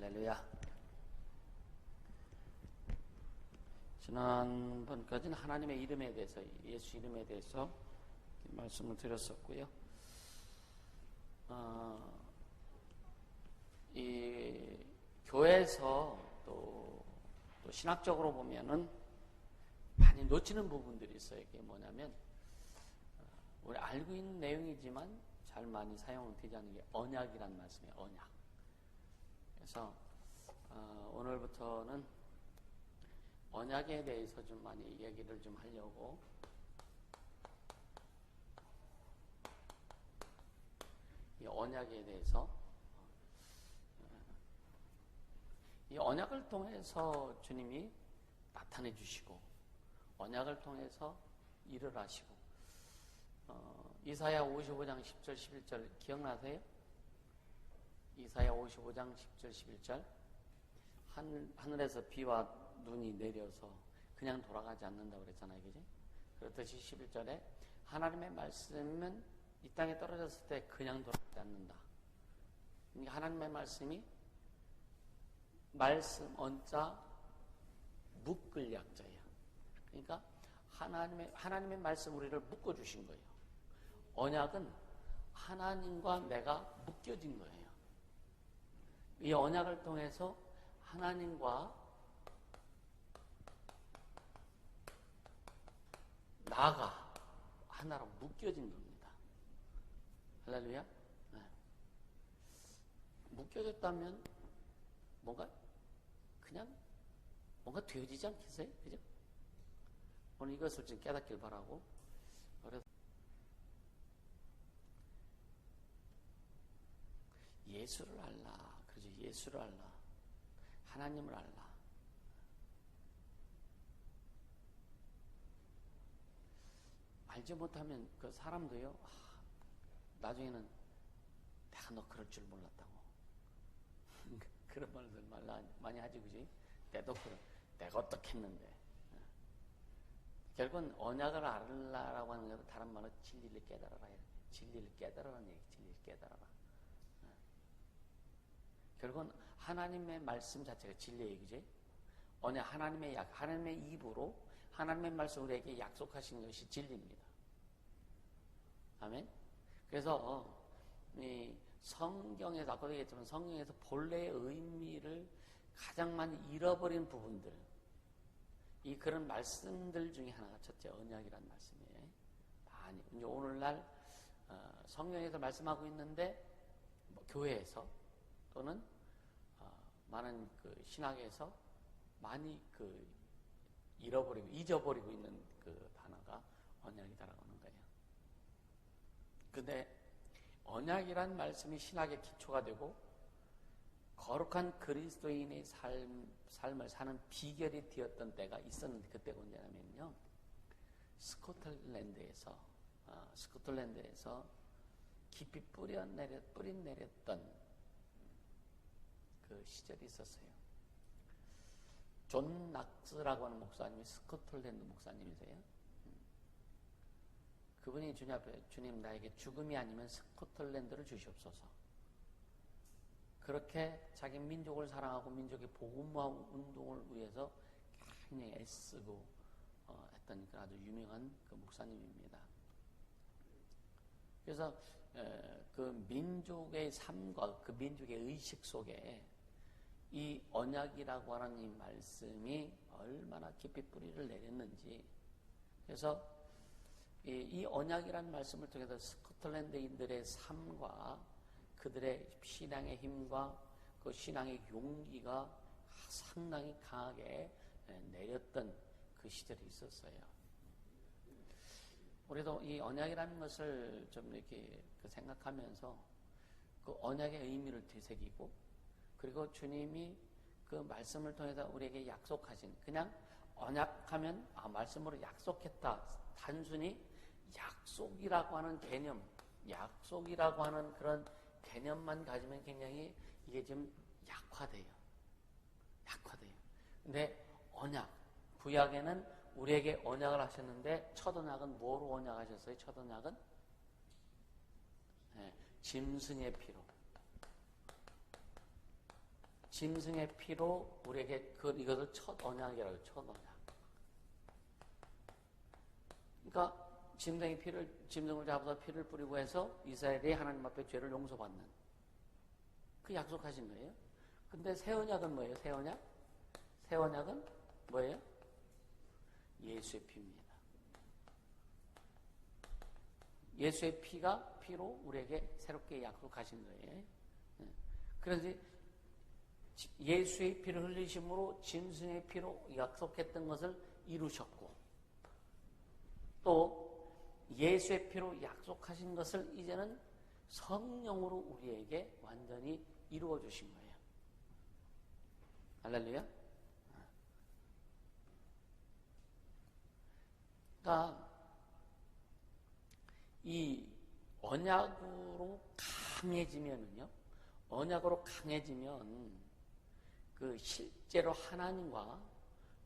할렐루야. 지난번까지는 하나님의 이름에 대해서, 예수 이름에 대해서 말씀을 드렸었고요. 이 교회에서 또 신학적으로 보면은 많이 놓치는 부분들이 있어요. 이게 뭐냐면, 우리 알고 있는 내용이지만 잘 많이 사용되지 않는 게 언약이란 말씀이에요. 언약. 그래서 오늘부터는 언약에 대해서 좀 많이 얘기를 좀 하려고, 이 언약에 대해서, 이 언약을 통해서 주님이 나타내 주시고, 언약을 통해서 일을 하시고, 이사야 55장 10절 11절 기억나세요? 이사야 55장 10절 11절, 하늘에서 비와 눈이 내려서 그냥 돌아가지 않는다고 그랬잖아요. 그지? 그렇듯이 11절에 하나님의 말씀은 이 땅에 떨어졌을 때 그냥 돌아가지 않는다. 그러니까 하나님의 말씀이 말씀 언자 묶을 약자예요. 그러니까 하나님의 말씀 우리를 묶어주신 거예요. 언약은 하나님과 내가 묶여진 거예요. 이 언약을 통해서 하나님과 나가 하나로 묶여진 겁니다. 할렐루야. 네. 묶여졌다면 뭔가 되어지지 않겠어요? 그죠? 오늘 이것을 좀 깨닫길 바라고. 그래서 예수를 알라. 그렇죠. 예수를 알라. 하나님을 알라. 알지 못하면 그 사람도요, 나중에는 내가 너 그럴 줄 몰랐다고. 그런 말들 많이 하지, 그지? 내가 어떻게 했는데. 결국은 언약을 알라라고 하는 것은 다른 말로 진리를 깨달아라. 진리를 깨달아라는 얘기, 진리를 깨달아라. 결국은 하나님의 말씀 자체가 진리예요, 그지? 언약, 하나님의 입으로 하나님의 말씀 우리에게 약속하신 것이 진리입니다. 아멘? 그래서 이 성경에서, 아까도 얘기했지만 성경에서 본래의 의미를 가장 많이 잃어버린 부분들, 이 그런 말씀들 중에 하나가 첫째 언약이라는 말씀이에요. 많이 이제 오늘날 성경에서 말씀하고 있는데, 교회에서 또는 많은 그 신학에서 많이 잊어버리고 있는 그 단어가 언약이다라고 하는 거예요. 근데 언약이란 말씀이 신학의 기초가 되고 거룩한 그리스도인의 삶을 사는 비결이 되었던 때가 있었는데, 그때가 언제냐면요, 스코틀랜드에서 깊이 뿌린 내렸던 그 시절이 있었어요. 존 낙스라고 하는 목사님이 스코틀랜드 목사님이세요. 그분이 주님 앞에, 주님 나에게 죽음이 아니면 스코틀랜드를 주시옵소서. 그렇게 자기 민족을 사랑하고 민족의 복음화 운동을 위해서 굉장히 애쓰고 했던 아주 유명한 그 목사님입니다. 그래서 그 민족의 삶과 그 민족의 의식 속에 이 언약이라고 하는 이 말씀이 얼마나 깊이 뿌리를 내렸는지, 그래서 이 언약이라는 말씀을 통해서 스코틀랜드인들의 삶과 그들의 신앙의 힘과 그 신앙의 용기가 상당히 강하게 내렸던 그 시절이 있었어요. 우리도 이 언약이라는 것을 좀 이렇게 생각하면서 그 언약의 의미를 되새기고, 그리고 주님이 그 말씀을 통해서 우리에게 약속하신, 그냥 언약하면 말씀으로 약속했다, 단순히 약속이라고 하는 개념, 약속이라고 하는 그런 개념만 가지면 굉장히 이게 좀 약화돼요. 근데 언약, 구약에는 우리에게 언약을 하셨는데, 첫 언약은 뭐로 언약하셨어요? 첫 언약은 짐승의 피로. 짐승의 피로 우리에게 이것을 첫 언약이라고 첫 언약. 그러니까 짐승을 잡아서 피를 뿌리고 해서 이스라엘이 하나님 앞에 죄를 용서받는 그 약속하신 거예요. 근데 새 언약은 뭐예요? 새 언약? 새 언약은 뭐예요? 예수의 피입니다. 예수의 피로 우리에게 새롭게 약속하신 거예요. 그래서 예수의 피를 흘리심으로 짐승의 피로 약속했던 것을 이루셨고, 또 예수의 피로 약속하신 것을 이제는 성령으로 우리에게 완전히 이루어 주신 거예요. 할렐루야. 그러니까 이 언약으로 강해지면은요, 언약으로 강해지면 그 실제로 하나님과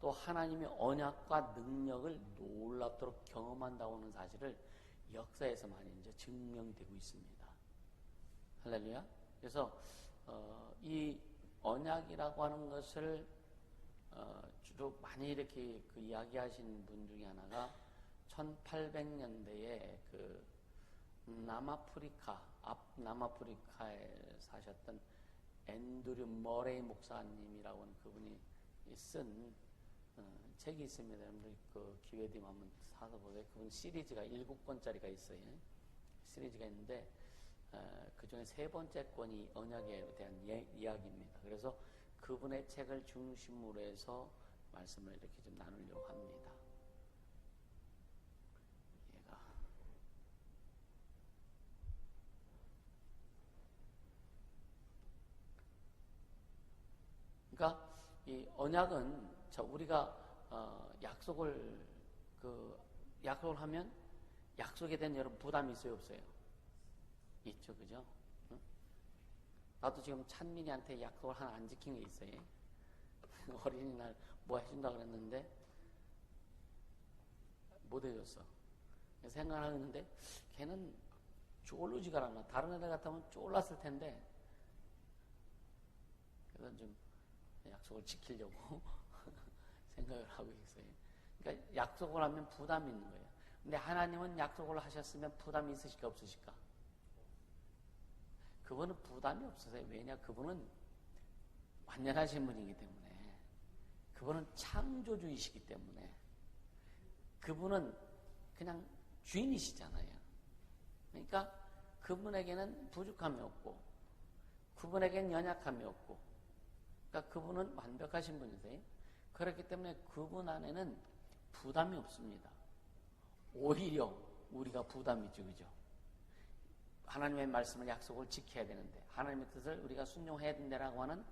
또 하나님의 언약과 능력을 놀랍도록 경험한다고 하는 사실을 역사에서 많이 이제 증명되고 있습니다. 할렐루야. 그래서 이 언약이라고 하는 것을 주로 많이 이렇게 그 이야기하시는 분 중에 하나가 1800년대에 그 남아프리카에 사셨던 앤드류 머레이 목사님이라고 하는 그분이 쓴 책이 있습니다. 여러분들 그 기회 되면 한번 사서 보세요. 그분 시리즈가 7권짜리가 있어요. 시리즈가 있는데 그 중에 3번째 권이 언약에 대한 이야기입니다. 그래서 그분의 책을 중심으로 해서 말씀을 이렇게 좀 나누려고 합니다. 그러니까 이 언약은 우리가 약속을 하면 약속에 대한 여러분 부담이 있어요, 없어요? 있죠, 그죠? 응? 나도 지금 찬민이한테 약속을 하나 안 지킨 게 있어요. 어린이날 뭐 해준다 그랬는데 못 해줬어. 생각하고 있는데 걔는 쫄르지가 않아. 다른 애들 같으면 쫄랐을 텐데, 그래서 좀 약속을 지키려고 생각을 하고 있어요. 그러니까 약속을 하면 부담이 있는 거예요. 근데 하나님은 약속을 하셨으면 부담이 있으실까 없으실까? 그분은 부담이 없으세요. 왜냐? 그분은 완전하신 분이기 때문에, 그분은 창조주이시기 때문에, 그분은 그냥 주인이시잖아요. 그러니까 그분에게는 부족함이 없고, 그분에게는 연약함이 없고, 그러니까 그분은 완벽하신 분이세요. 그렇기 때문에 그분 안에는 부담이 없습니다. 오히려 우리가 부담이 있죠, 그죠? 하나님의 말씀을 약속을 지켜야 되는데, 하나님의 뜻을 우리가 순종해야 된다라고 하는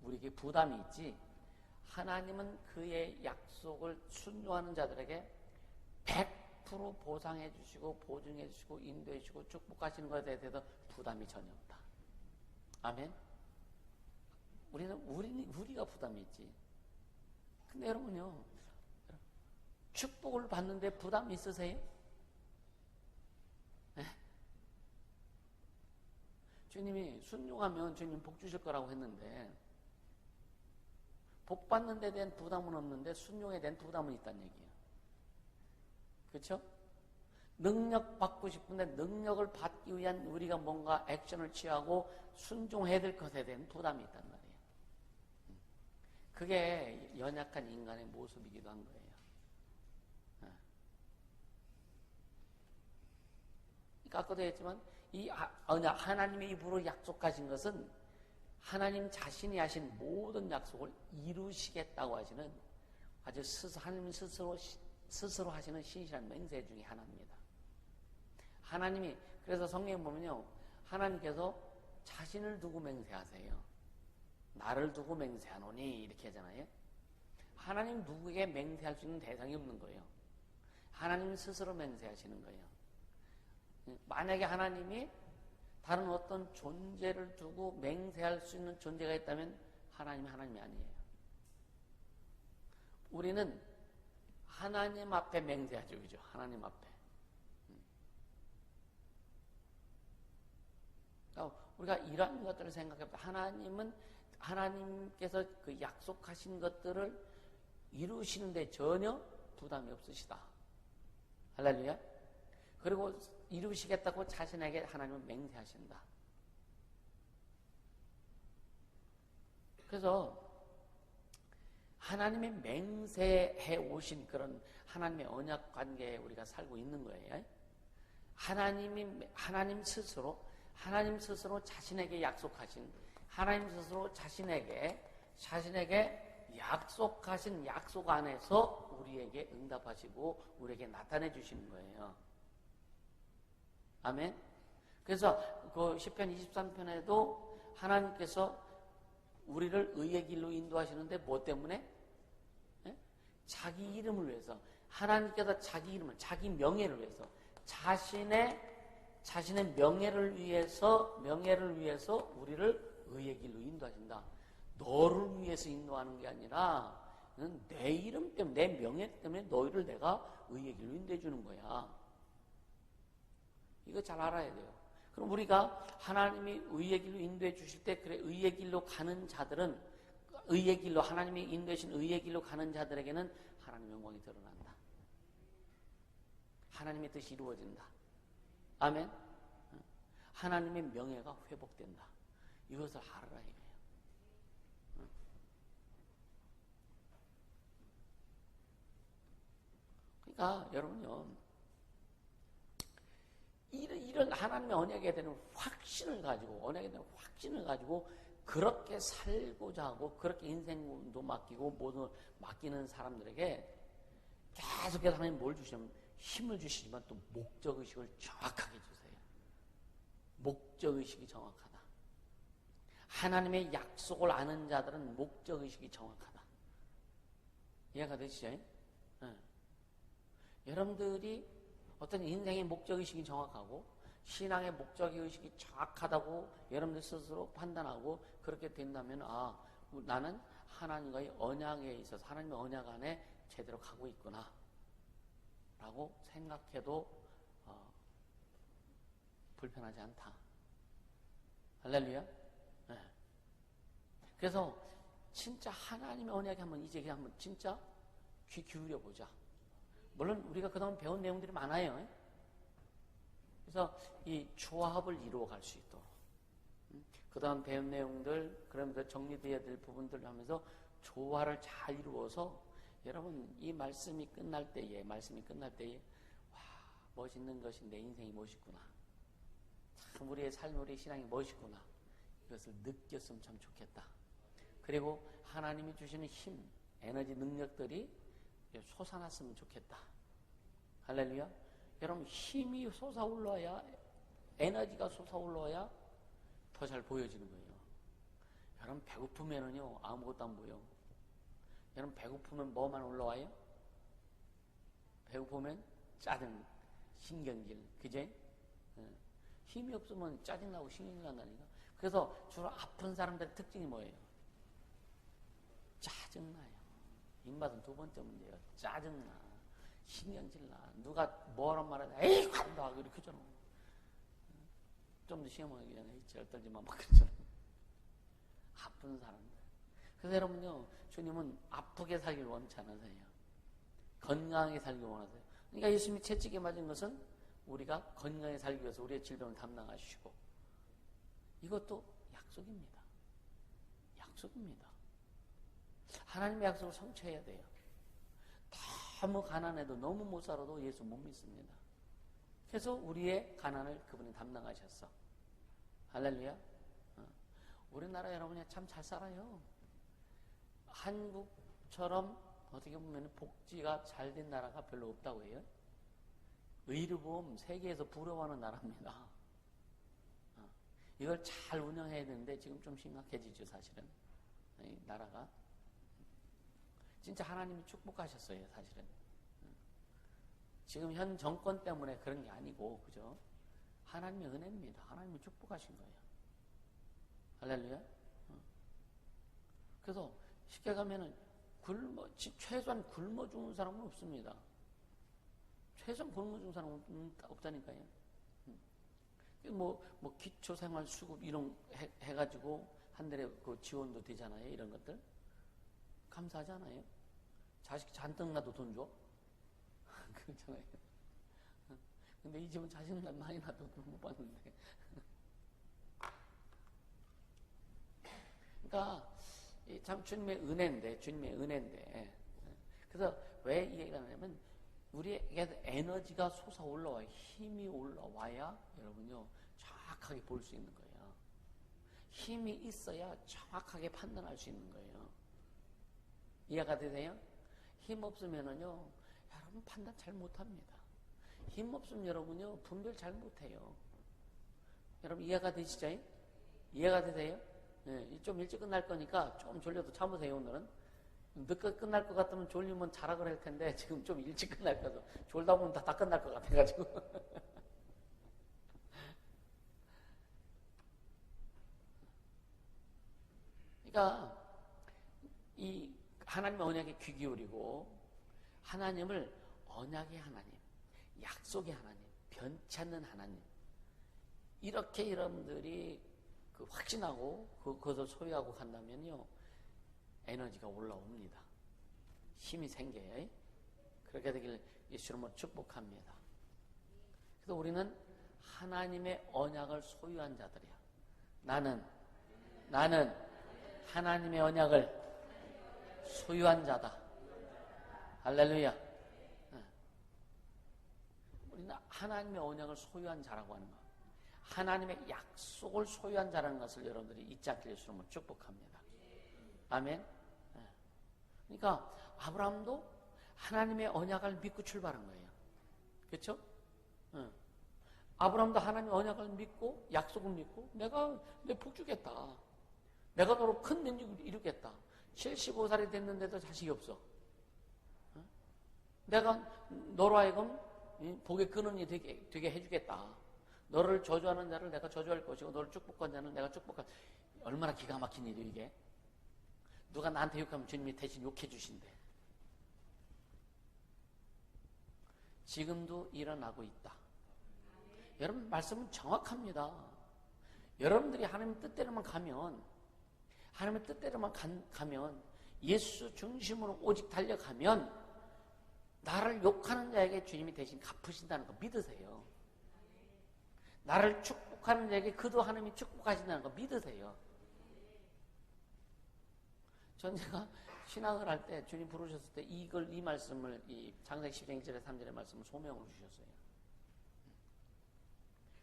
우리에게 부담이 있지, 하나님은 그의 약속을 순종하는 자들에게 100% 보상해 주시고 보증해 주시고 인도해 주시고 축복하시는 것에 대해서 부담이 전혀 없다. 아멘. 우리가 부담이 있지. 근데 여러분요, 축복을 받는데 부담이 있으세요? 네? 주님이 순종하면 주님 복 주실 거라고 했는데, 복 받는 데 대한 부담은 없는데 순종에 대한 부담은 있다는 얘기예요. 그렇죠? 능력 받고 싶은데 능력을 받기 위한 우리가 뭔가 액션을 취하고 순종해야 될 것에 대한 부담이 있단 말이에요. 그게 연약한 인간의 모습이기도 한 거예요. 아까도 했지만 이 하나님의 입으로 약속하신 것은 하나님 자신이 하신 모든 약속을 이루시겠다고 하시는 아주 하나님 스스로 하시는 신실한 맹세 중에 하나입니다. 하나님이, 그래서 성경에 보면요, 하나님께서 자신을 두고 맹세하세요. 나를 두고 맹세하노니 이렇게 하잖아요. 하나님 누구에게 맹세할 수 있는 대상이 없는 거예요. 하나님 스스로 맹세하시는 거예요. 만약에 하나님이 다른 어떤 존재를 두고 맹세할 수 있는 존재가 있다면 하나님이 아니에요. 우리는 하나님 앞에 맹세하죠, 그죠? 하나님 앞에. 그러니까 우리가 이런 것들을 생각해보면, 하나님은 하나님께서 그 약속하신 것들을 이루시는데 전혀 부담이 없으시다. 할렐루야. 그리고 이루시겠다고 자신에게 하나님은 맹세하신다. 그래서 하나님의 맹세해 오신 그런 하나님의 언약 관계에 우리가 살고 있는 거예요. 하나님 스스로 자신에게 약속하신, 하나님 스스로 자신에게 약속하신 약속 안에서 우리에게 응답하시고 우리에게 나타내 주시는 거예요. 아멘. 그래서 그 시편 23편에도 하나님께서 우리를 의의 길로 인도하시는데 뭐 때문에? 자기 이름을 위해서, 하나님께서 자기 이름을, 자기 명예를 위해서, 자신의 명예를 위해서 우리를 의의 길로 인도하신다. 너를 위해서 인도하는 게 아니라 내 이름 때문에, 내 명예 때문에 너희를 내가 의의 길로 인도해 주는 거야. 이거 잘 알아야 돼요. 그럼 우리가 하나님이 의의 길로 인도해 주실 때, 그래, 의의 길로 가는 자들은, 의의 길로, 하나님이 인도하신 의의 길로 가는 자들에게는 하나님의 영광이 드러난다. 하나님의 뜻이 이루어진다. 아멘. 하나님의 명예가 회복된다. 이것을 알아라 이거예요. 그러니까 여러분요, 이런 하나님의 언약에 대한 확신을 가지고 그렇게 살고자 하고, 그렇게 인생도 맡기고 모든 맡기는 사람들에게 계속해서 하나님 뭘 주시냐면 힘을 주시지만 또 목적의식을 정확하게 주세요. 목적의식이 정확하다. 하나님의 약속을 아는 자들은 목적의식이 정확하다. 이해가 되시죠? 네. 여러분들이 어떤 인생의 목적의식이 정확하고 신앙의 목적의식이 정확하다고 여러분들 스스로 판단하고 그렇게 된다면, 나는 하나님과의 언약에 있어서 하나님의 언약 안에 제대로 가고 있구나 라고 생각해도 불편하지 않다. 할렐루야. 네. 그래서 진짜 하나님의 언약에 한번 진짜 귀 기울여 보자. 물론 우리가 그동안 배운 내용들이 많아요. 그래서 이 조합을 이루어 갈 수 있도록 그동안 배운 내용들, 그러면서 정리되어야 될 부분들을 하면서 조화를 잘 이루어서 여러분 이 말씀이 끝날 때에 와, 멋있는 것이 내 인생이 멋있구나, 참 우리의 삶, 우리의 신앙이 멋있구나, 이것을 느꼈으면 참 좋겠다. 그리고 하나님이 주시는 힘, 에너지, 능력들이 솟아났으면 좋겠다. 할렐루야. 여러분 힘이 솟아올라야, 에너지가 솟아올라야 더 잘 보여지는 거예요. 여러분 배고프면은요 아무것도 안 보여. 여러분 배고프면 뭐만 올라와요? 배고프면 짜증, 신경질, 그제? 힘이 없으면 짜증나고 신경질 난다니까. 그래서 주로 아픈 사람들의 특징이 뭐예요? 짜증나요. 입맛은 두 번째 문제예요. 짜증나, 신경질나, 누가 뭐라고 말하냐, 에이 간다 이렇게 하잖아. 좀 더 시험하기 전에 절떨지만 막 그러잖아. 아픈 사람들. 그래서 여러분요, 주님은 아프게 살기를 원치 않으세요. 건강하게 살기를 원하세요. 그러니까 예수님이 채찍에 맞은 것은 우리가 건강하게 살기 위해서 우리의 질병을 담당하시고, 이것도 약속입니다. 약속입니다. 하나님의 약속을 성취해야 돼요. 너무 가난해도, 너무 못 살아도 예수 못 믿습니다. 그래서 우리의 가난을 그분이 담당하셨어. 할렐루야. 우리나라 여러분이 참 잘 살아요. 한국처럼 어떻게 보면 복지가 잘 된 나라가 별로 없다고 해요. 의료보험 세계에서 부러워하는 나라입니다. 이걸 잘 운영해야 되는데 지금 좀 심각해지죠, 사실은. 이 나라가. 진짜 하나님이 축복하셨어요, 사실은. 지금 현 정권 때문에 그런 게 아니고, 그죠? 하나님의 은혜입니다. 하나님이 축복하신 거예요. 할렐루야. 그래서 쉽게 가면은 최소한 굶어 죽는 사람은 없습니다. 최소한 굶어 죽는 사람은 없다니까요. 기초생활수급 이런 해가지고 한 달에 그 지원도 되잖아요. 이런 것들. 감사하잖아요. 자식 잔뜩 나도 돈 줘. 그렇잖아요. 근데 이 집은 자식 많이 나도 돈 못 받는데. 그러니까 참 주님의 은혜인데. 그래서 왜 이 얘기가 나냐면 우리에게 에너지가 솟아 올라와요. 힘이 올라와야 여러분요 정확하게 볼 수 있는 거예요. 힘이 있어야 정확하게 판단할 수 있는 거예요. 이해가 되세요? 힘 없으면은요 여러분 판단 잘 못합니다. 힘 없으면 여러분요 분별 잘 못해요. 여러분 이해가 되시죠? 이해가 되세요? 네, 좀 일찍 끝날 거니까 좀 졸려도 참으세요. 오늘은 늦게 끝날 것 같으면 졸리면 자라 그럴 텐데 지금 좀 일찍 끝날 거죠. 졸다 보면 다 끝날 것 같아가지고. 그러니까 이 하나님의 언약에 귀 기울이고 하나님을 언약의 하나님, 약속의 하나님, 변치 않는 하나님 이렇게 여러분들이 확신하고 그것을 소유하고 간다면요 에너지가 올라옵니다. 힘이 생겨요. 그렇게 되길 예수 이름으로 축복합니다. 그래서 우리는 하나님의 언약을 소유한 자들이야. 나는 하나님의 언약을 소유한 자다. 할렐루야. 우리는 하나님의 언약을 소유한 자라고 하는 거. 하나님의 약속을 소유한 자라는 것을 여러분들이 잊지 않길 예수 이름으로 축복합니다. 아멘. 그러니까 아브라함도 하나님의 언약을 믿고 출발한 거예요. 그렇죠? 아브라함도 하나님의 언약을 믿고 약속을 믿고 내 복주겠다. 내가 너로 큰 민족을 이루겠다. 75살이 됐는데도 자식이 없어. 내가 너로 하여금 복의 근원이 되게 해주겠다. 너를 저주하는 자를 내가 저주할 것이고 너를 축복한 자는 내가 축복할. 얼마나 기가 막힌 일이에요 이게. 누가 나한테 욕하면 주님이 대신 욕해 주신대. 지금도 일어나고 있다. 여러분 말씀은 정확합니다. 여러분들이 하나님 뜻대로만 가면 하나님의 뜻대로만 가면 예수 중심으로 오직 달려가면 나를 욕하는 자에게 주님이 대신 갚으신다는 거 믿으세요. 나를 축복하는 자에게 그도 하나님이 축복하신다는 거 믿으세요. 전 제가 신앙을 할 때 주님 부르셨을 때 이 말씀을 이 창세기 10장 1절에 3절의 말씀을 소명으로 주셨어요.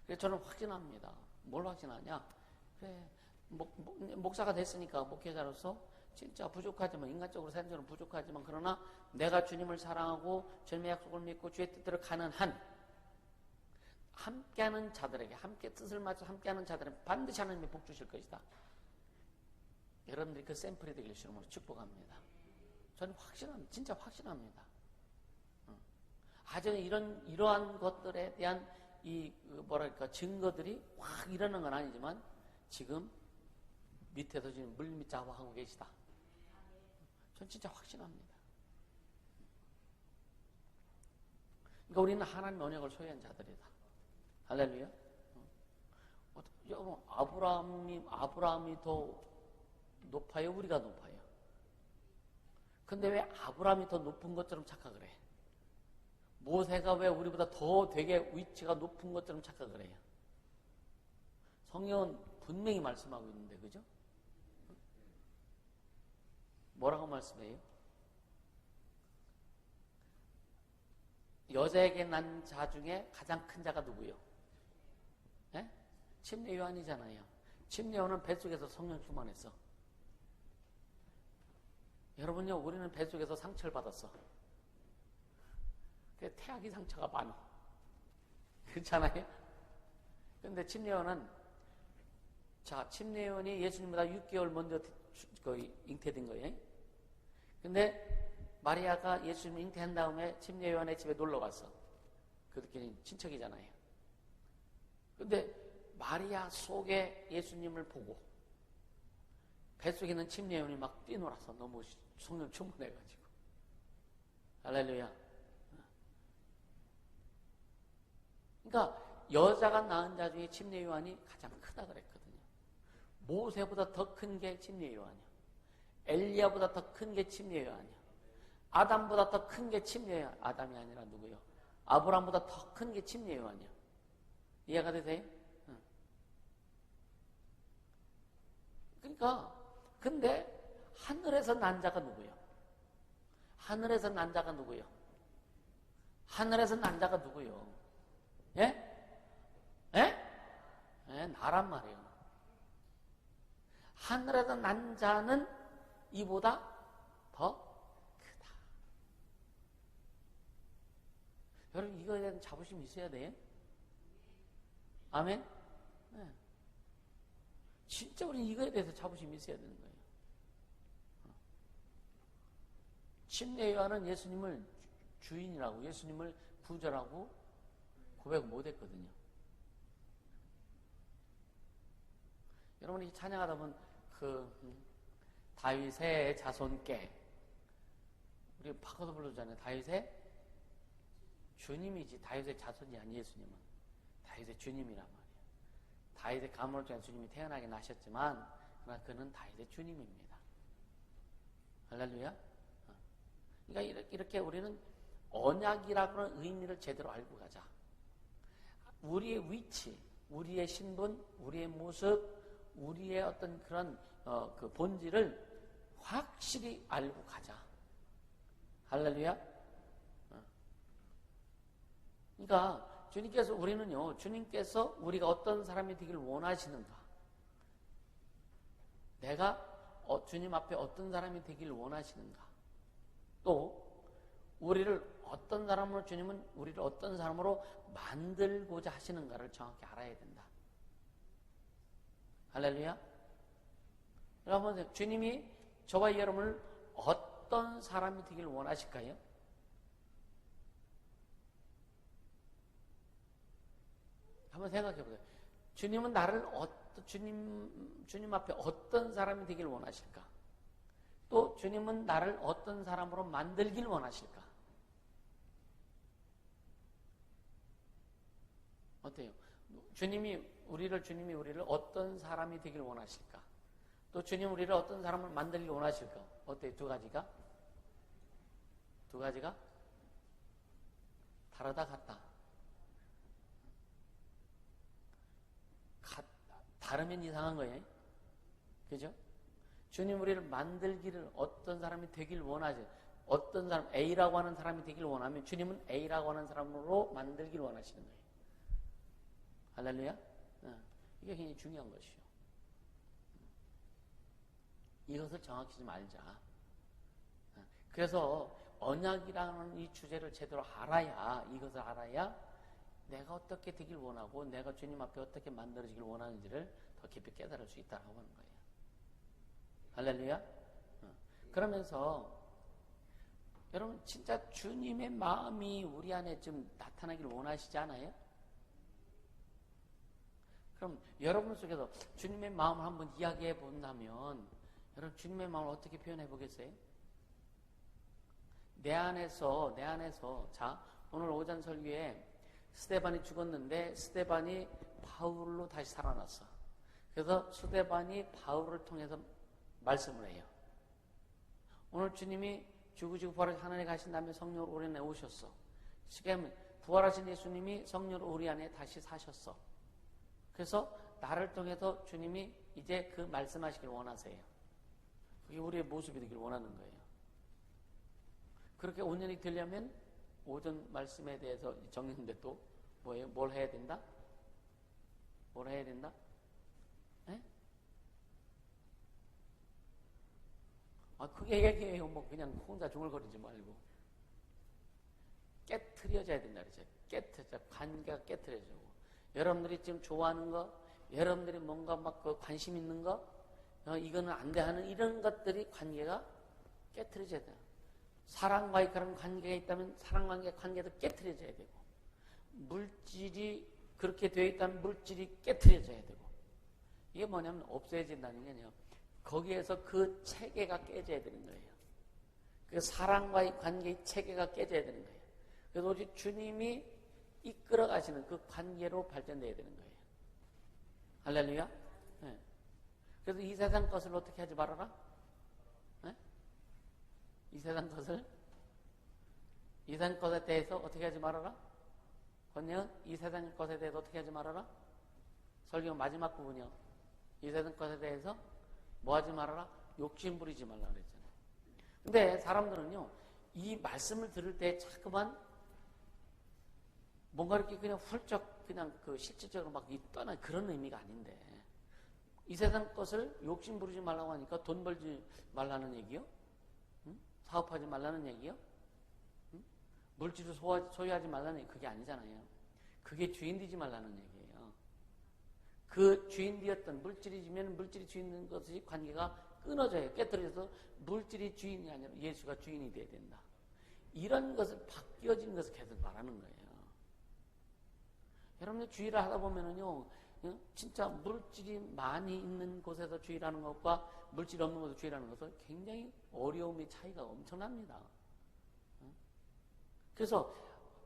그래서 저는 확신합니다. 뭘 확신하냐? 그래 목사가 됐으니까 목회자로서 진짜 부족하지만 인간적으로 사람적으로 부족하지만 그러나 내가 주님을 사랑하고 주님의 약속을 믿고 주의 뜻대로 가는 한 함께하는 자들에게 함께 뜻을 맞춰 함께하는 자들은 반드시 하나님이 복 주실 것이다. 여러분들이 그 샘플이 되길 주님으로 축복합니다. 저는 확신합니다. 진짜 확신합니다. 아주 이러한 것들에 대한 증거들이 확 일어나는 건 아니지만 지금 밑에서 지금 물밑작업하고 계시다. 전 진짜 확신합니다. 그러니까 우리는 하나님의 언약을 소유한 자들이다. 할렐루야. 여러분 아브라함이 더 높아요? 우리가 높아요? 근데 왜 아브라함이 더 높은 것처럼 착각을 해? 모세가 왜 우리보다 더 되게 위치가 높은 것처럼 착각을 해요? 성경은 분명히 말씀하고 있는데 그죠? 뭐라고 말씀해요? 여자에게 난 자 중에 가장 큰 자가 누구요? 네? 침례 요한이잖아요. 침례 요한은 뱃속에서 성령 충만했어. 여러분요, 우리는 뱃속에서 상처를 받았어. 태아기 상처가 많아. 그렇잖아요? 근데 침례 요한은 침례 요한이 예수님보다 6개월 먼저 잉태된 거예요. 근데 마리아가 예수님 잉태한 다음에 침례 요한의 집에 놀러 갔어. 그들끼리 친척이잖아요. 근데 마리아 속에 예수님을 보고 뱃속에 있는 침례 요한이 막 뛰놀아서 너무 성령 충만해가지고. 할렐루야. 그러니까 여자가 낳은 자 중에 침례 요한이 가장 크다 그랬거든요. 모세보다 더 큰 게 침례 요한이야. 엘리야보다 더 큰 게 침례 요한이야. 아담보다 더 큰 게 침례 요한. 아담이 아니라 누구요? 아브라함보다 더 큰 게 침례 요한이야. 이해가 되세요? 응. 그러니까 근데 하늘에서 난 자가 누구요? 하늘에서 난 자가 누구요? 하늘에서 난 자가 누구요? 예? 예? 예, 나란 말이에요. 하늘에서 난 자는 이보다 더 크다. 여러분 이거에 대한 자부심이 있어야 돼. 아멘? 네. 진짜 우리는 이거에 대해서 자부심이 있어야 되는 거예요. 침례 요한은 예수님을 주인이라고, 예수님을 구주라고 고백 못했거든요. 여러분이 찬양하다 보면 다윗의 자손께, 우리 바꿔서 불러주잖아요. 다윗의 주님이지 다윗의 자손이 아니 예수님은 다윗의 주님이란 말이에요. 다윗의 가문을 통해 주님이 태어나긴 하셨지만 그러나 그는 다윗의 주님입니다. 할렐루야. 그러니까 이렇게 우리는 언약이라는 의미를 제대로 알고 가자. 우리의 위치, 우리의 신분, 우리의 모습, 우리의 어떤 그런 그 본질을 확실히 알고 가자. 할렐루야. 그러니까 주님께서 우리는요, 주님께서 우리가 어떤 사람이 되길 원하시는가? 내가 주님 앞에 어떤 사람이 되길 원하시는가? 또 우리를 어떤 사람으로, 주님은 우리를 어떤 사람으로 만들고자 하시는가를 정확히 알아야 된다. 할렐루야. 여러분, 주님이 저와 여러분을 어떤 사람이 되길 원하실까요? 한번 생각해 보세요. 주님은 나를 주님 앞에 어떤 사람이 되길 원하실까? 또 주님은 나를 어떤 사람으로 만들길 원하실까? 어때요? 주님이 우리를 어떤 사람이 되길 원하실까? 또 주님 우리를 어떤 사람을 만들길 원하실까? 어때요? 두 가지가 다르다 같다. 다르면 이상한 거예요. 그죠? 주님 우리를 만들기를, 어떤 사람이 되길 원하죠. 어떤 사람, A라고 하는 사람이 되길 원하면 주님은 A라고 하는 사람으로 만들길 원하시는 거예요. 할렐루야? 이게 굉장히 중요한 것이요. 이것을 정확히 좀 알자. 그래서 언약이라는 이 주제를 제대로 알아야, 이것을 알아야 내가 어떻게 되길 원하고 내가 주님 앞에 어떻게 만들어지길 원하는지를 더 깊이 깨달을 수 있다고 하는 거예요. 할렐루야. 그러면서 여러분 진짜 주님의 마음이 우리 안에 좀 나타나길 원하시지 않아요? 그럼 여러분 속에서 주님의 마음을 한번 이야기해 본다면 여러분 주님의 마음을 어떻게 표현해 보겠어요? 내 안에서 자, 오늘 오전 설교에 스데반이 죽었는데 스데반이 바울로 다시 살아났어. 그래서 스데반이 바울을 통해서 말씀을 해요. 오늘 주님이 죽으시고 부활하신 하늘에 가신 다음에 성령을 우리 안에 오셨어. 지금 부활하신 예수님이 성령을 우리 안에 다시 사셨어. 그래서 나를 통해서 주님이 이제 그 말씀하시길 원하세요. 그게 우리의 모습이 되길 원하는 거예요. 그렇게 온전히 되려면 오전 말씀에 대해서 정했는데 또 뭐예요? 뭘 해야 된다? 뭘 해야 된다? 네? 그게 얘기해요. 뭐 그냥 혼자 중얼거리지 말고 깨트려져야 된다 그러죠. 깨트려, 관계가 깨트려지고 여러분들이 지금 좋아하는 거, 여러분들이 뭔가 막 그 관심 있는 거, 이거는 안 돼 하는 이런 것들이 관계가 깨트려져야 돼요. 사랑과의 그런 관계가 있다면 사랑과의 관계도 깨트려져야 되고, 물질이 그렇게 되어 있다면 물질이 깨트려져야 되고, 이게 뭐냐면 없어진다는 게 아니에요. 거기에서 그 체계가 깨져야 되는 거예요. 그 사랑과의 관계의 체계가 깨져야 되는 거예요. 그래서 오직 주님이 이끌어 가시는 그 관계로 발전돼야 되는 거예요. 할렐루야. 네. 그래서 이 세상 것을 어떻게 하지 말아라? 네? 이 세상 것에 대해서 어떻게 하지 말아라? 권영은 이 세상 것에 대해서 어떻게 하지 말아라? 설교 마지막 부분이요. 이 세상 것에 대해서 뭐 하지 말아라? 욕심 부리지 말라 그랬잖아요. 근데 사람들은요, 이 말씀을 들을 때 자꾸만 뭔가 이렇게 그냥 훌쩍 그냥 그 실질적으로 막 떠난 그런 의미가 아닌데, 이 세상 것을 욕심 부리지 말라고 하니까 돈 벌지 말라는 얘기요? 응? 사업하지 말라는 얘기요? 응? 물질을 소유하지 말라는 얘기, 그게 아니잖아요. 그게 주인 되지 말라는 얘기예요. 그 주인 되었던 물질이면 물질이 주인 된 것이 관계가 끊어져요. 깨뜨려서 물질이 주인이 아니라 예수가 주인이 돼야 된다. 이런 것을 바뀌어진 것을 계속 말하는 거예요. 여러분들 주의를 하다 보면은요, 진짜 물질이 많이 있는 곳에서 주의하는 것과 물질이 없는 곳에서 주의하는 것은 굉장히 어려움의 차이가 엄청납니다. 그래서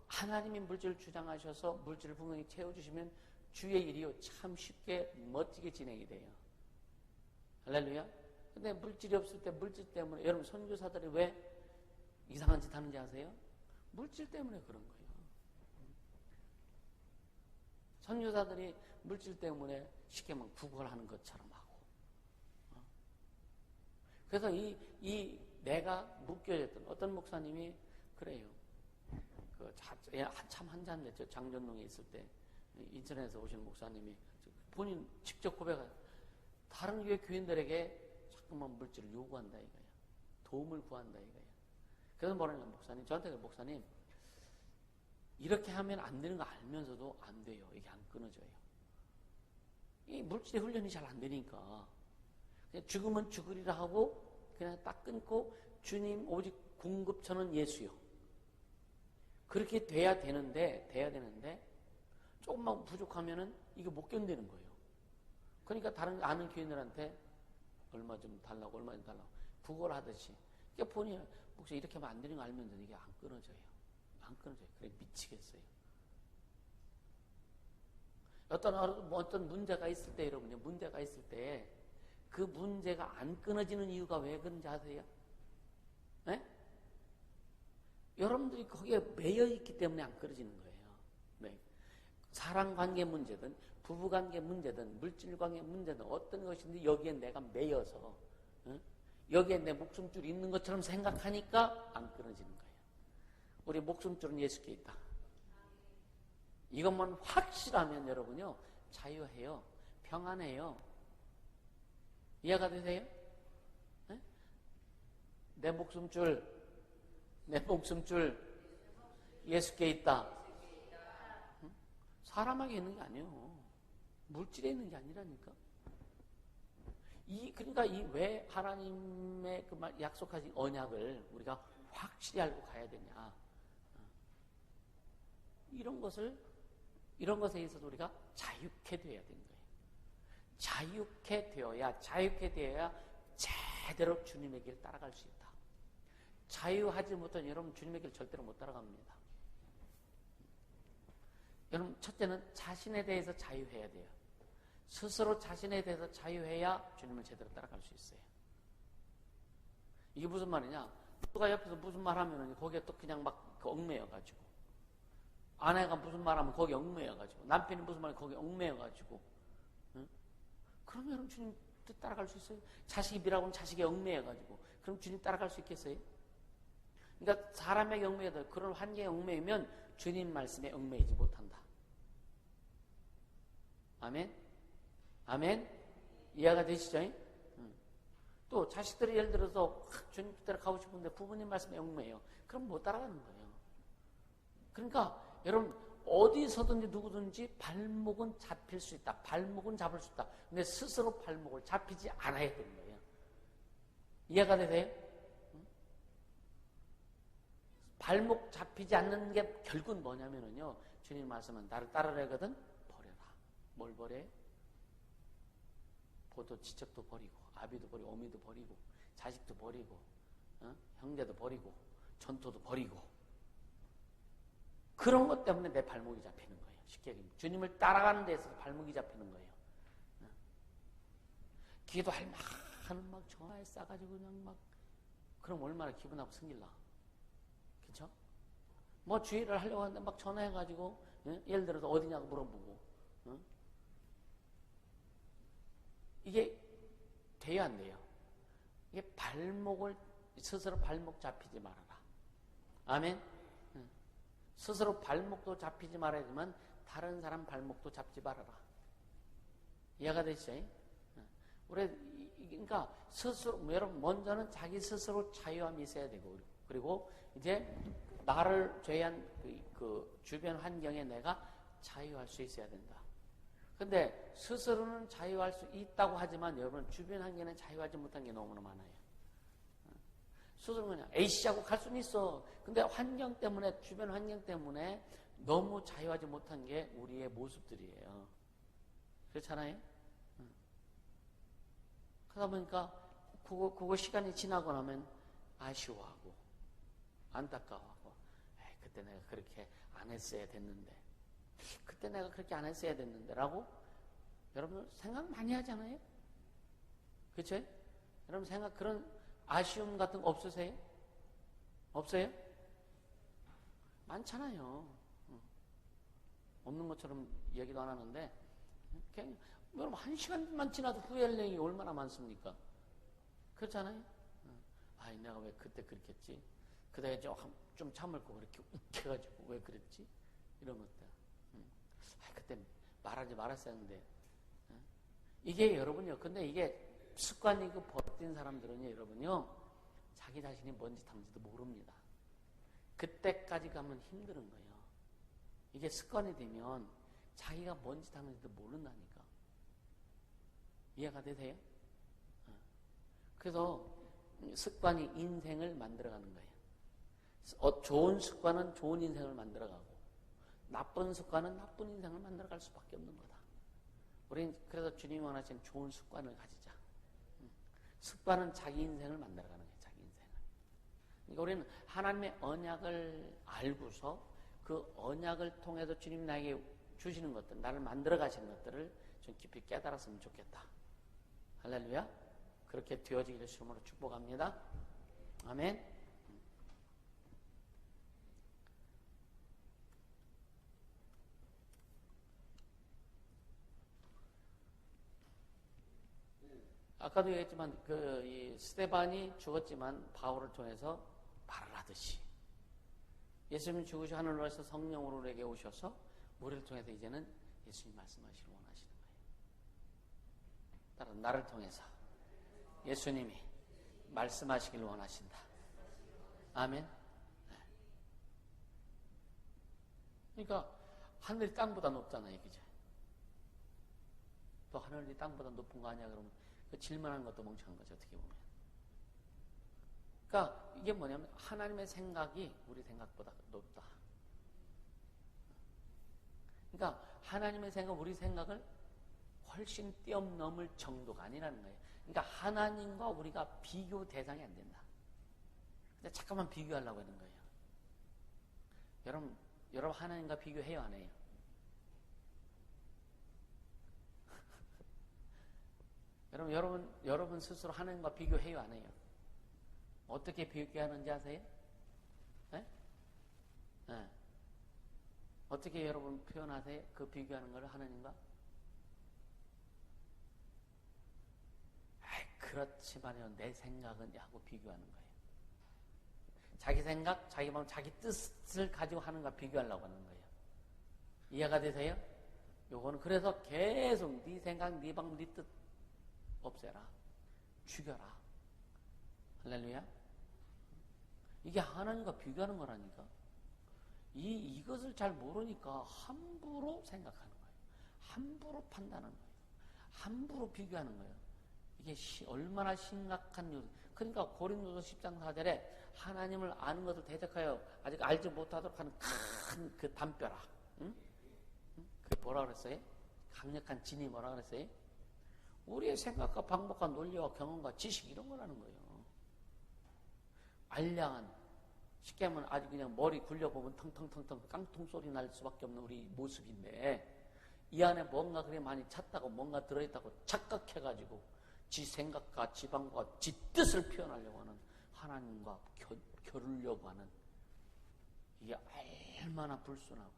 하나님이 물질을 주장하셔서 물질을 분명히 채워주시면 주의 일이요 참 쉽게 멋지게 진행이 돼요. 할렐루야. 근데 물질이 없을 때 물질 때문에 여러분 선교사들이 왜 이상한 짓 하는지 아세요? 물질 때문에 그런 거예요. 선교사들이 물질 때문에 쉽게 막 구걸하는 것처럼 하고. 그래서 이 내가 묶여졌던 어떤 목사님이 그래요. 한참 한참 됐죠. 장전동에 있을 때 인천에서 오신 목사님이 본인 직접 고백해요. 다른 교회 교인들에게 자꾸만 물질을 요구한다 이거야. 도움을 구한다 이거야. 그래서 뭐라냐 목사님 저한테 목사님 이렇게 하면 안 되는 거 알면서도 안 돼요. 이게 안 끊어져요. 이 물질의 훈련이 잘 안 되니까 그냥 죽으면 죽으리라 하고 그냥 딱 끊고 주님 오직 공급처는 예수요. 그렇게 돼야 되는데 조금만 부족하면은 이게 못 견디는 거예요. 그러니까 다른 아는 교인들한테 얼마 좀 달라고 구걸하듯이. 그러니까 본인이 혹시 이렇게 하면 안 되는 거 알면서 이게 안 끊어져요. 그래 미치겠어요. 어떤 문제가 있을 때 여러분요, 문제가 있을 때 그 문제가 안 끊어지는 이유가 왜 그런지 아세요? 네? 여러분들이 거기에 매여 있기 때문에 안 끊어지는 거예요. 네. 사랑관계 문제든 부부관계 문제든 물질관계 문제든 어떤 것인지 여기에 내가 매여서 여기에 내 목숨줄이 있는 것처럼 생각하니까 안 끊어지는 거예요. 우리 목숨줄은 예수께 있다. 이것만 확실하면 여러분요 자유해요. 평안해요. 이해가 되세요? 네? 내 목숨줄 예수께 있다. 사람에게 있는 게 아니에요. 물질에 있는 게 아니라니까. 그러니까 왜 하나님의 그 약속하신 언약을 우리가 확실히 알고 가야 되냐. 이런 것에 있어서 우리가 자유케 되어야 되는 거예요. 자유케 되어야 제대로 주님의 길을 따라갈 수 있다. 자유하지 못한 여러분 주님의 길 절대로 못 따라갑니다. 여러분 첫째는 자신에 대해서 자유해야 돼요. 스스로 자신에 대해서 자유해야 주님을 제대로 따라갈 수 있어요. 이게 무슨 말이냐? 누가 옆에서 무슨 말 하면 거기에 또 그냥 막 얽매여가지고 아내가 무슨 말 하면 거기에 얽매여가지고 남편이 무슨 말 하면 거기에 얽매여가지고 그러면 여러분 주님 뜻 따라갈 수 있어요? 자식이 비라고는 자식이 얽매여가지고 그럼 주님 따라갈 수 있겠어요? 그러니까 사람에게 얽매여도 그런 환경에 얽매이면 주님 말씀에 얽매이지 못한다. 아멘? 아멘? 이해가 되시죠? 또 자식들이 예를 들어서 주님 뜻대로 가고 싶은데 부모님 말씀에 얽매여요. 그럼 못 따라가는 거예요. 그러니까 여러분 어디서든지 누구든지 발목은 잡힐 수 있다. 발목은 잡을 수 있다. 근데 스스로 발목을 잡히지 않아야 되는 거예요. 이해가 되세요? 발목 잡히지 않는 게 결국은 뭐냐면요. 주님 말씀은 나를 따르려거든 버려라. 뭘 버려? 보도 지척도 버리고 아비도 버리고 어미도 버리고 자식도 버리고 형제도 버리고 전토도 버리고 그런 것 때문에 내 발목이 잡히는 거예요. 쉽게 얘기하면 주님을 따라가는 데 있어서 발목이 잡히는 거예요. 기도할 만한 막 전화에 싸가지고 그냥 막, 그럼 얼마나 기분 나쁘고 승질나. 그쵸? 뭐 주의를 하려고 하는데 막 전화해가지고, 응? 예를 들어서 어디냐고 물어보고, 응? 이게 돼요, 안 돼요? 이게 스스로 발목 잡히지 말아라. 아멘? 응. 스스로 발목도 잡히지 말아야지만 다른 사람 발목도 잡지 말아라. 이해가 되시죠? 그러니까 스스로, 여러분, 먼저는 자기 스스로 자유함이 있어야 되고, 그리고 이제 나를 제한 그 주변 환경에 내가 자유할 수 있어야 된다. 근데 스스로는 자유할 수 있다고 하지만 여러분 주변 환경에 자유하지 못한 게 너무나 많아요. 스스로는 그냥 에이씨하고 갈 수는 있어. 근데 환경 때문에, 주변 환경 때문에 너무 자유하지 못한 게 우리의 모습들이에요. 그렇잖아요? 그러다 보니까 그거 시간이 지나고 나면 아쉬워하고 안타까워하고, 그때 내가 그렇게 안 했어야 됐는데, 그때 내가 그렇게 안 했어야 됐는데 라고 여러분 생각 많이 하잖아요? 그렇죠? 여러분 그런 아쉬움 같은 거 없으세요? 없어요? 많잖아요. 없는 것처럼 얘기도 안 하는데, 그냥 여러분 한 시간만 지나도 후회할 내용이 얼마나 많습니까? 그렇잖아요? 내가 왜 그때 그렇게 했지? 그때 좀 참을 거 그렇게 욱해가지고 왜 그랬지? 이런 것들. 그때 말하지 말았어야 했는데. 이게 여러분요, 근데 이게 습관이고 버틴 사람들은요, 여러분요, 자기 자신이 뭔 짓 하는지도 모릅니다. 그때까지 가면 힘든 거예요. 이게 습관이 되면 자기가 뭔 짓 하는지도 모른다니까. 이해가 되세요? 그래서 습관이 인생을 만들어가는 거예요. 좋은 습관은 좋은 인생을 만들어가고, 나쁜 습관은 나쁜 인생을 만들어갈 수밖에 없는 거다. 우리는 그래서 주님이 원하시는 좋은 습관을 가지자. 습관은 자기 인생을 만들어가는 거예요. 자기 인생을. 그러니까 우리는 하나님의 언약을 알고서 그 언약을 통해서 주님 나에게 주시는 것들, 나를 만들어 가시는 것들을 좀 깊이 깨달았으면 좋겠다. 할렐루야. 그렇게 되어지기를 주님으로 축복합니다. 아멘. 아까도 얘기했지만 이 스데반이 죽었지만 바울을 통해서 말을 하듯이 예수님이 죽으셔 하늘로 가서 성령으로 우리에게 오셔서 우리를 통해서 이제는 예수님 말씀하시길 원하시는 거예요. 따라 나를 통해서 예수님이 말씀하시길 원하신다. 아멘. 그러니까 하늘이 땅보다 높잖아요, 그죠? 또 하늘이 땅보다 높은 거 아니야? 그러면 그 질문하는 것도 멍청한 거죠, 어떻게 보면. 그러니까 이게 뭐냐면 하나님의 생각이 우리 생각보다 높다. 그러니까 하나님의 생각, 우리 생각을 훨씬 뛰어넘을 정도가 아니라는 거예요. 그러니까 하나님과 우리가 비교 대상이 안 된다. 근데 잠깐만 비교하려고 하는 거예요. 여러분 하나님과 비교해요, 안 해요? 여러분 스스로 하나님과 비교해요, 안 해요? 어떻게 비교하는지 아세요? 네? 네. 어떻게 여러분 표현하세요? 그 비교하는 걸 하나님과? 그렇지만요, 내 생각은 하고 비교하는 거예요. 자기 생각, 자기 마음, 자기 뜻을 가지고 하는 걸 비교하려고 하는 거예요. 이해가 되세요? 요거는 그래서 계속 네 생각, 네 마음, 네 뜻 없애라. 죽여라. 할렐루야. 이게 하나님과 비교하는 거라니까. 이것을 잘 모르니까 함부로 생각하는 거예요. 함부로 판단하는 거예요. 함부로 비교하는 거예요. 이게 얼마나 심각한 요소. 그러니까 고린도서 10장 4절에 하나님을 아는 것을 대적하여 아직 알지 못하도록 하는 큰 그 담벼락. 응? 그게 뭐라 그랬어요? 강력한 진이 뭐라 그랬어요? 우리의 생각과 방법과 논리와 경험과 지식 이런 거라는 거예요. 알량한, 쉽게 하면 아주 그냥 머리 굴려보면 텅텅텅텅 깡통 소리 날 수밖에 없는 우리 모습인데 이 안에 뭔가 그래 많이 찼다고 뭔가 들어있다고 착각해가지고 지 생각과 지 방법과 지 뜻을 표현하려고 하는 하나님과 겨루려고 하는 이게 얼마나 불순하고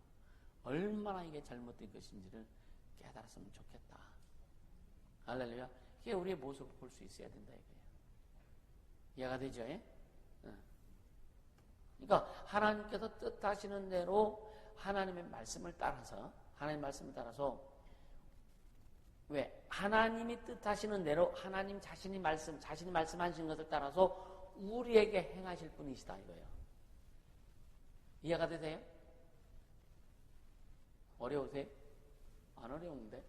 얼마나 이게 잘못된 것인지를 깨달았으면 좋겠다. 할렐루야. 이게 우리의 모습을 볼 수 있어야 된다 이거예요. 이해가 되죠? 예? 그러니까 하나님께서 뜻하시는 대로 하나님의 말씀을 따라서 왜? 하나님이 뜻하시는 대로 하나님 자신이 말씀하시는 것을 따라서 우리에게 행하실 분이시다 이거예요. 이해가 되세요? 어려우세요? 안 어려운데?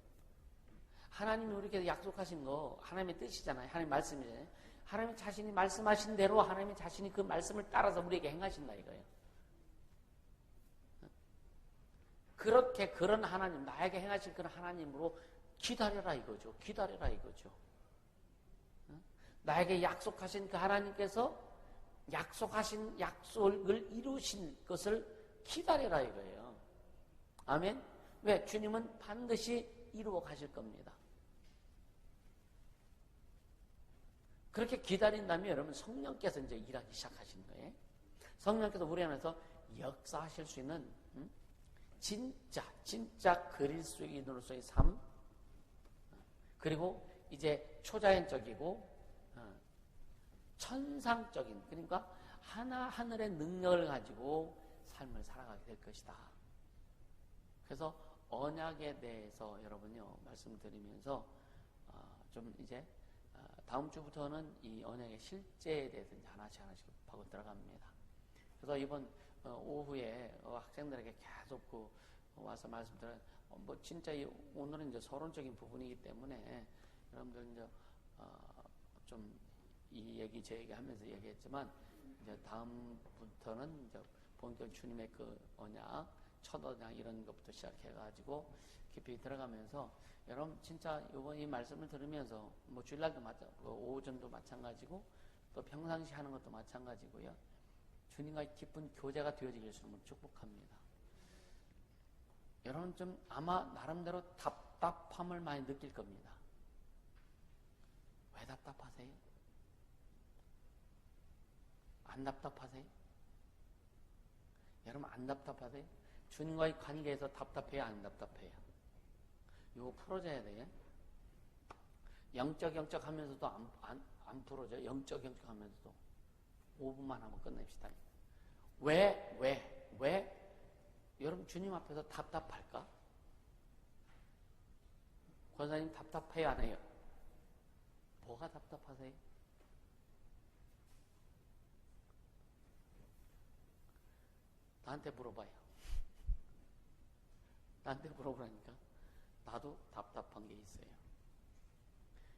하나님이 우리에게 약속하신 거 하나님의 뜻이잖아요. 하나님의 말씀이잖아요. 하나님 자신이 말씀하신 대로 하나님 자신이 그 말씀을 따라서 우리에게 행하신다 이거예요. 그렇게 그런 하나님, 나에게 행하실 그런 하나님으로 기다려라 이거죠. 기다려라 이거죠. 나에게 약속하신 그 하나님께서 약속하신 약속을 이루신 것을 기다려라 이거예요. 아멘? 왜? 주님은 반드시 이루어 가실 겁니다. 그렇게 기다린다면 여러분 성령께서 이제 일하기 시작하신 거예요. 성령께서 우리 안에서 역사하실 수 있는 진짜 그리스도인으로서의 삶, 그리고 이제 초자연적이고 천상적인, 그러니까 하늘의 능력을 가지고 삶을 살아가게 될 것이다. 그래서 언약에 대해서 여러분요 말씀드리면서 좀 이제 다음 주부터는 이 언약의 실제에 대해서 이제 하나씩 하고 들어갑니다. 그래서 이번 오후에 학생들에게 계속 와서 말씀드려 진짜 오늘은 이제 서론적인 부분이기 때문에 여러분들 이제 좀 이 얘기 제 얘기 하면서 얘기했지만 이제 다음부터는 이제 본격 주님의 그 언약, 첫 언약 이런 것부터 시작해가지고 깊이 들어가면서 여러분 진짜 이번 이 말씀을 들으면서 뭐 주일날도 오전도 마찬가지고 또 평상시 하는 것도 마찬가지고요. 주님과의 깊은 교제가 되어지길 주님을 축복합니다. 여러분 좀 아마 나름대로 답답함을 많이 느낄 겁니다. 왜 답답하세요? 안 답답하세요? 여러분 안 답답하세요? 주님과의 관계에서 답답해요? 안 답답해요? 이거 풀어줘야 돼요. 영적 하면서도 안 풀어져요. 영적 하면서도 5분만 하면 끝냅시다. 왜? 여러분 주님 앞에서 답답할까? 권사님 답답해요? 안 해요? 뭐가 답답하세요? 나한테 물어봐요. 나한테 물어보라니까. 나도 답답한 게 있어요.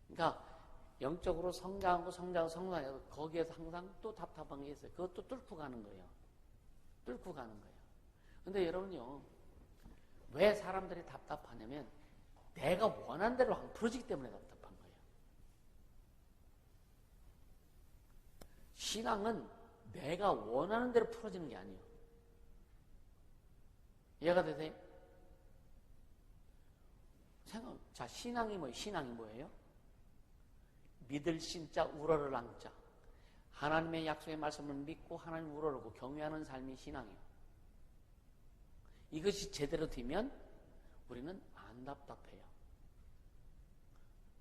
그러니까 영적으로 성장하고 거기에서 항상 또 답답한 게 있어요. 그것도 뚫고 가는 거예요. 근데 여러분요, 왜 사람들이 답답하냐면 내가 원하는 대로 안 풀어지기 때문에 답답한 거예요. 신앙은 내가 원하는 대로 풀어지는 게 아니에요. 이해가 되세요? 자, 신앙이 뭐예요? 믿을 신자, 우러를 앙자. 하나님의 약속의 말씀을 믿고 하나님을 우러르고 경외하는 삶이 신앙이에요. 이것이 제대로 되면 우리는 안 답답해요.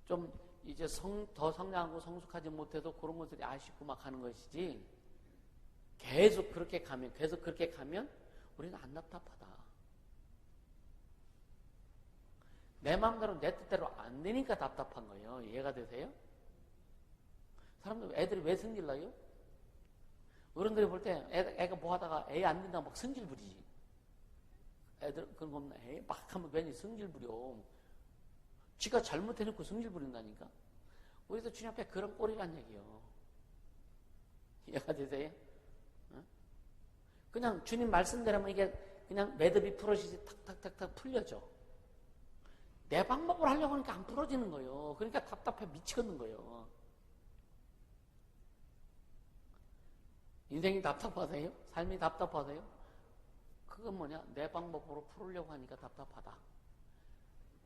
좀 이제 더 성장하고 성숙하지 못해도 그런 것들이 아쉽고 막 하는 것이지, 계속 그렇게 가면 우리는 안 답답하다. 내 마음대로 내 뜻대로 안 되니까 답답한 거예요. 이해가 되세요? 애들이 왜 성질 나요? 어른들이 볼 때 애가 뭐 하다가 애 안 된다고 막 성질 부리지. 애들 그런 거 없나? 애 막 하면 괜히 성질 부려. 지가 잘못해놓고 성질 부린다니까. 우리도 주님 앞에 그런 꼴이란 얘기요. 이해가 되세요? 그냥 주님 말씀대로면 이게 그냥 매듭이 풀어지지 탁탁탁탁 풀려져. 내 방법으로 하려고 하니까 안 풀어지는 거예요. 그러니까 답답해 미치겠는 거예요. 인생이 답답하세요? 삶이 답답하세요? 그건 뭐냐? 내 방법으로 풀으려고 하니까 답답하다.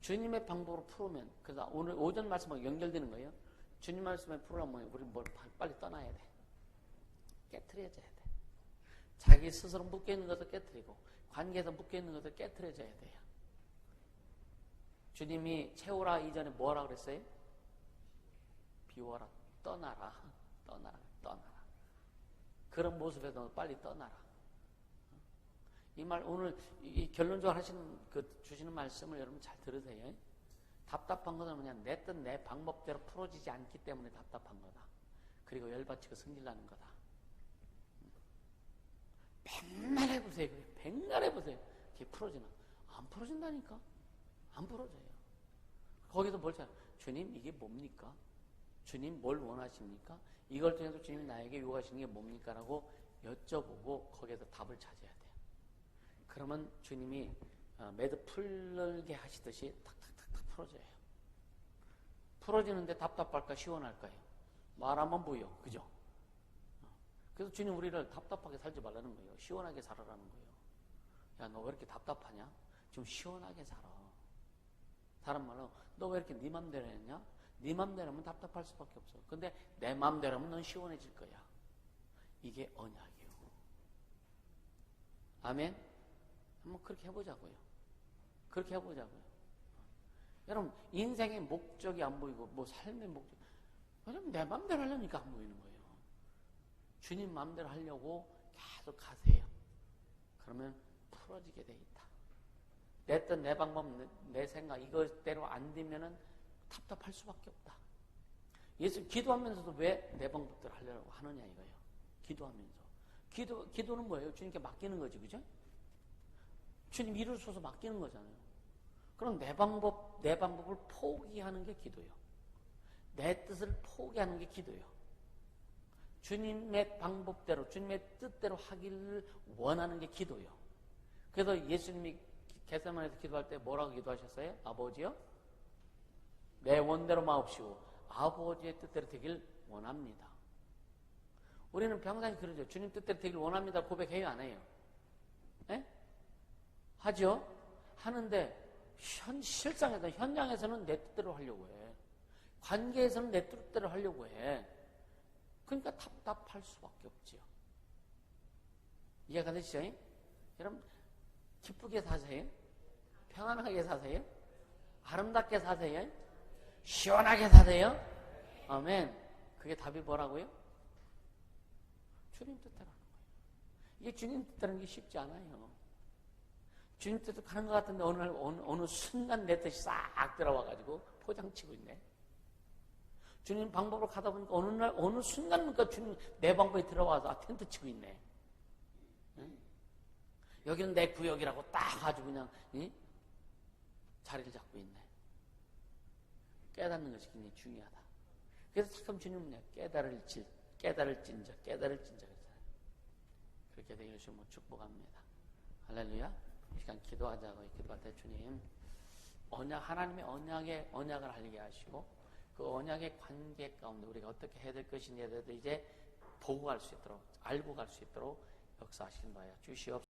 주님의 방법으로 풀으면, 그래서 오늘 오전 말씀하고 연결되는 거예요. 주님 말씀에 풀어보면 우리 뭘 빨리 떠나야 돼. 깨트려져야 돼. 자기 스스로 묶여있는 것을 깨트리고 관계에서 묶여있는 것을 깨트려져야 돼요. 주님이 채우라 이전에 뭐라 그랬어요? 비워라, 떠나라. 그런 모습에서 빨리 떠나라. 이 말 오늘 이 결론적으로 주시는 말씀을 여러분 잘 들으세요. 답답한 것은 그냥 내 뜻, 내 방법대로 풀어지지 않기 때문에 답답한 거다. 그리고 열받치고 승질나는 거다. 백날 해보세요. 백날 해보세요. 그게 풀어지나? 안 풀어진다니까. 안 풀어져요. 거기서 뭘 찾아? 주님 이게 뭡니까? 주님 뭘 원하십니까? 이걸 통해서 주님이 나에게 요구하시는 게 뭡니까? 라고 여쭤보고 거기에서 답을 찾아야 돼요. 그러면 주님이 매듭 풀게 하시듯이 탁탁탁탁 풀어져요. 풀어지는데 답답할까 시원할까요? 말하면 보여. 그죠? 그래서 주님 우리를 답답하게 살지 말라는 거예요. 시원하게 살아라는 거예요. 야, 너 왜 이렇게 답답하냐? 좀 시원하게 살아. 다른 말로 너 왜 이렇게 네 맘대로 했냐? 네 맘대로 하면 답답할 수밖에 없어. 근데 내 맘대로 하면 넌 시원해질 거야. 이게 언약이요. 아멘? 한번 그렇게 해보자고요. 그렇게 해보자고요. 여러분 인생의 목적이 안 보이고 뭐 삶의 목적, 왜냐면 내 맘대로 하려니까 안 보이는 거예요. 주님 맘대로 하려고 계속 가세요. 그러면 풀어지게 돼 있다. 내 뜻, 내 방법, 내 생각 이것대로 안 되면은 답답할 수밖에 없다. 예수 기도하면서도 왜 내 방법대로 하려고 하느냐 이거예요. 기도하면서. 기도는 뭐예요? 주님께 맡기는 거지, 그죠? 주님 이루소서 맡기는 거잖아요. 그럼 내 방법을 포기하는 게 기도예요. 내 뜻을 포기하는 게 기도예요. 주님의 방법대로, 주님의 뜻대로 하기를 원하는 게 기도예요. 그래서 예수님이 겟세마네에서 기도할 때 뭐라고 기도하셨어요? 아버지요? 내 원대로 마옵시고 아버지의 뜻대로 되길 원합니다. 우리는 평상시 그러죠. 주님 뜻대로 되길 원합니다. 고백해요? 안 해요? 네? 하죠? 하는데 실상에서 현장에서는 내 뜻대로 하려고 해. 관계에서는 내 뜻대로 하려고 해. 그러니까 답답할 수밖에 없지요. 이해가 되시죠? 여러분 기쁘게 사세요? 평안하게 사세요? 아름답게 사세요? 시원하게 사세요? 아멘. 그게 답이 뭐라고요? 주님 뜻대로 하는 거예요. 이게 주님 뜻대로 하는 게 쉽지 않아요. 주님 뜻대로 가는 것 같은데 어느 순간 내 뜻이 싹 들어와가지고 포장치고 있네. 주님 방법으로 가다 보니까 어느 순간부터 주님 내 방법에 들어와서 텐트 치고 있네. 응? 여기는 내 구역이라고 딱 아주 그냥 자리를 잡고 있네. 깨닫는 것이 굉장히 중요하다. 그래서 참 주님은 깨달을 찐자. 그렇게 되기를 주님으로 축복합니다. 할렐루야. 이 시간 기도하자고. 기도할 때 주님 하나님의 언약을 알게 하시고 그 언약의 관계 가운데 우리가 어떻게 해야 될 것인지에 대해서 이제 보고 갈 수 있도록, 알고 갈 수 있도록 역사하시는 바야 주시옵소서.